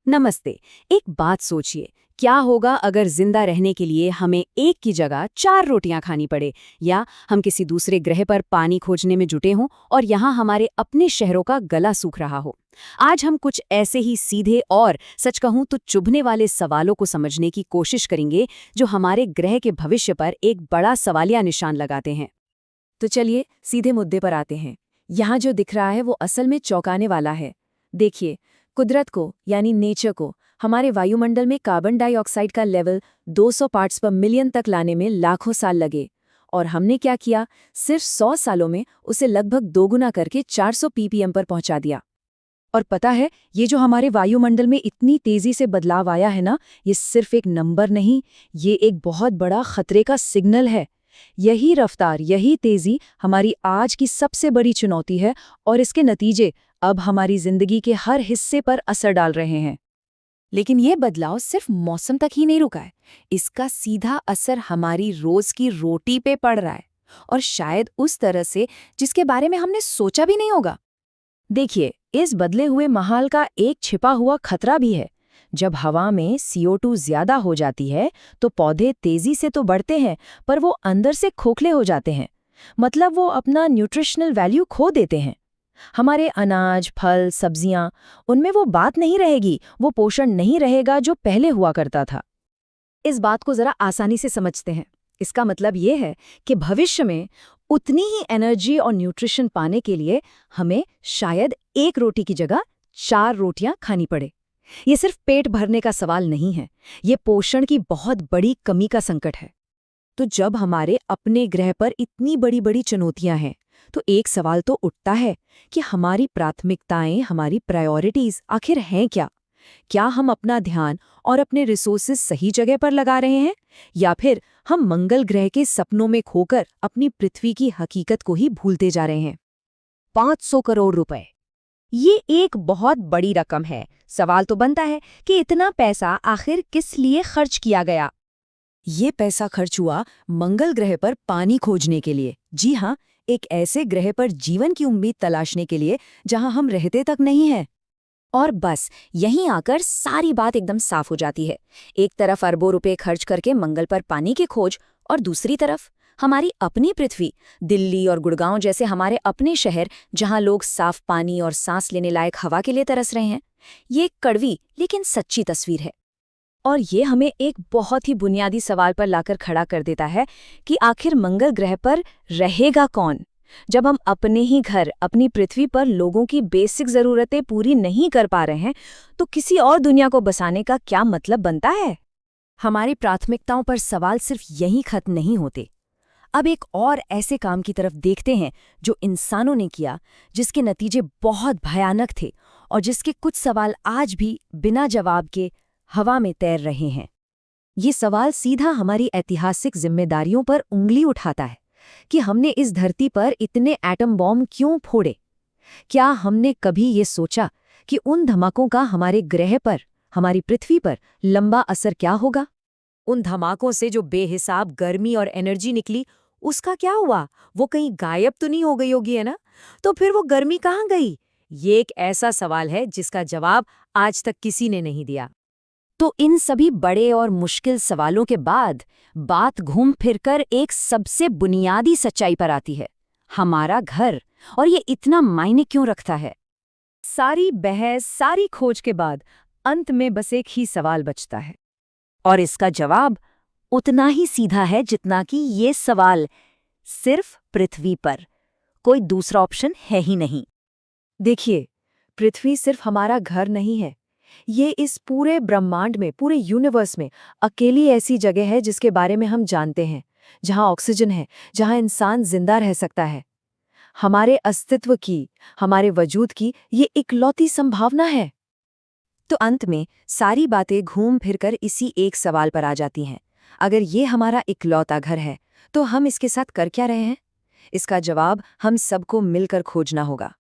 नमस्ते। एक बात सोचिए, क्या होगा अगर जिंदा रहने के लिए हमें एक की जगह 4 रोटियां खानी पड़े, या हम किसी दूसरे ग्रह पर पानी खोजने में जुटे हों और यहाँ हमारे अपने शहरों का गला सूख रहा हो। आज हम कुछ ऐसे ही सीधे और सच कहूं तो चुभने वाले सवालों को समझने की कोशिश करेंगे, जो हमारे ग्रह के भविष्य पर एक बड़ा सवालिया निशान लगाते हैं। तो चलिए सीधे मुद्दे पर आते हैं। यहाँ जो दिख रहा है वो असल में चौंकाने वाला है। देखिए, कुदरत को यानी नेचर को हमारे वायुमंडल में कार्बन डाइऑक्साइड का लेवल 200 पार्ट्स पर मिलियन तक लाने में लाखों साल लगे, और हमने क्या किया, सिर्फ 100 सालों में उसे लगभग दोगुना करके 400 ppm पर पहुंचा दिया। और पता है, ये जो हमारे वायुमंडल में इतनी तेजी से बदलाव आया है ना, ये सिर्फ एक नंबर नहीं, ये एक बहुत बड़ा खतरे का सिग्नल है। यही रफ्तार, यही तेजी हमारी आज की सबसे बड़ी चुनौती है, और इसके नतीजे अब हमारी जिंदगी के हर हिस्से पर असर डाल रहे हैं। लेकिन ये बदलाव सिर्फ मौसम तक ही नहीं रुका है, इसका सीधा असर हमारी रोज की रोटी पे पड़ रहा है, और शायद उस तरह से जिसके बारे में हमने सोचा भी नहीं होगा। देखिए, इस बदले हुए माहौल का एक छिपा हुआ खतरा भी है। जब हवा में CO2 ज्यादा हो जाती है तो पौधे तेजी से तो बढ़ते हैं, पर वो अंदर से खोखले हो जाते हैं। मतलब वो अपना न्यूट्रिशनल वैल्यू खो देते हैं। हमारे अनाज, फल, सब्जियां, उनमें वो बात नहीं रहेगी, वो पोषण नहीं रहेगा जो पहले हुआ करता था। इस बात को जरा आसानी से समझते हैं। इसका मतलब ये है कि भविष्य में उतनी ही एनर्जी और न्यूट्रिशन पाने के लिए हमें शायद एक रोटी की जगह 4 रोटियां खानी पड़े। ये सिर्फ पेट भरने का सवाल नहीं है, ये पोषण की बहुत बड़ी कमी का संकट है। तो जब हमारे अपने ग्रह पर इतनी बड़ी बड़ी चुनौतियां हैं, तो एक सवाल तो उठता है कि हमारी प्राथमिकताएं, हमारी प्रायोरिटीज आखिर हैं क्या? क्या हम अपना ध्यान और अपने रिसोर्सेज सही जगह पर लगा रहे हैं, या फिर हम मंगल ग्रह के सपनों में खोकर अपनी पृथ्वी की हकीकत को ही भूलते जा रहे हैं? 500 करोड़ रुपए, ये एक बहुत बड़ी रकम है। सवाल तो बनता है कि इतना पैसा आखिर किस लिए खर्च किया गया? ये पैसा खर्च हुआ मंगल ग्रह पर पानी खोजने के लिए। जी हाँ, एक ऐसे ग्रह पर जीवन की उम्मीद तलाशने के लिए जहां हम रहते तक नहीं हैं। और बस यहीं आकर सारी बात एकदम साफ हो जाती है। एक तरफ अरबों रुपए खर्च करके मंगल पर पानी की खोज, और दूसरी तरफ हमारी अपनी पृथ्वी, दिल्ली और गुड़गांव जैसे हमारे अपने शहर, जहां लोग साफ पानी और सांस लेने लायक हवा के लिए तरस रहे हैं। ये एक कड़वी लेकिन सच्ची तस्वीर है। और ये हमें एक बहुत ही बुनियादी सवाल पर लाकर खड़ा कर देता है कि आखिर मंगल ग्रह पर रहेगा कौन? जब हम अपने ही घर, अपनी पृथ्वी पर लोगों की बेसिक ज़रूरतें पूरी नहीं कर पा रहे हैं, तो किसी और दुनिया को बसाने का क्या मतलब बनता है? हमारी प्राथमिकताओं पर सवाल सिर्फ यहीं खत्म नहीं होते। अब एक और ऐसे काम की तरफ देखते हैं जो इंसानों ने किया, जिसके नतीजे बहुत भयानक थे, और जिसके कुछ सवाल आज भी बिना जवाब के हवा में तैर रहे हैं। ये सवाल सीधा हमारी ऐतिहासिक जिम्मेदारियों पर उंगली उठाता है कि हमने इस धरती पर इतने एटम बॉम्ब क्यों फोड़े? क्या हमने कभी ये सोचा कि उन धमाकों का हमारे ग्रह पर, हमारी पृथ्वी पर लंबा असर क्या होगा? उन धमाकों से जो बेहिसाब गर्मी और एनर्जी निकली, उसका क्या हुआ? वो कहीं गायब तो नहीं हो गई होगी, है ना? तो फिर वो गर्मी कहाँ गई? ये एक ऐसा सवाल है जिसका जवाब आज तक किसी ने नहीं दिया। तो इन सभी बड़े और मुश्किल सवालों के बाद बात घूम फिरकर एक सबसे बुनियादी सच्चाई पर आती है, हमारा घर। और ये इतना मायने क्यों रखता है? सारी बहस, सारी खोज के बाद अंत में बस एक ही सवाल बचता है, और इसका जवाब उतना ही सीधा है जितना कि ये सवाल, सिर्फ पृथ्वी पर कोई दूसरा ऑप्शन है ही नहीं। देखिए, पृथ्वी सिर्फ हमारा घर नहीं है। ये इस पूरे ब्रह्मांड में, पूरे यूनिवर्स में अकेली ऐसी जगह है जिसके बारे में हम जानते हैं, जहां ऑक्सीजन है, जहां इंसान जिंदा रह सकता है। हमारे अस्तित्व की, हमारे वजूद की ये इकलौती संभावना है। तो अंत में सारी बातें घूम फिरकर इसी एक सवाल पर आ जाती हैं। अगर ये हमारा इकलौता घर है, तो हम इसके साथ कर क्या रहे हैं? इसका जवाब हम सबको मिलकर खोजना होगा।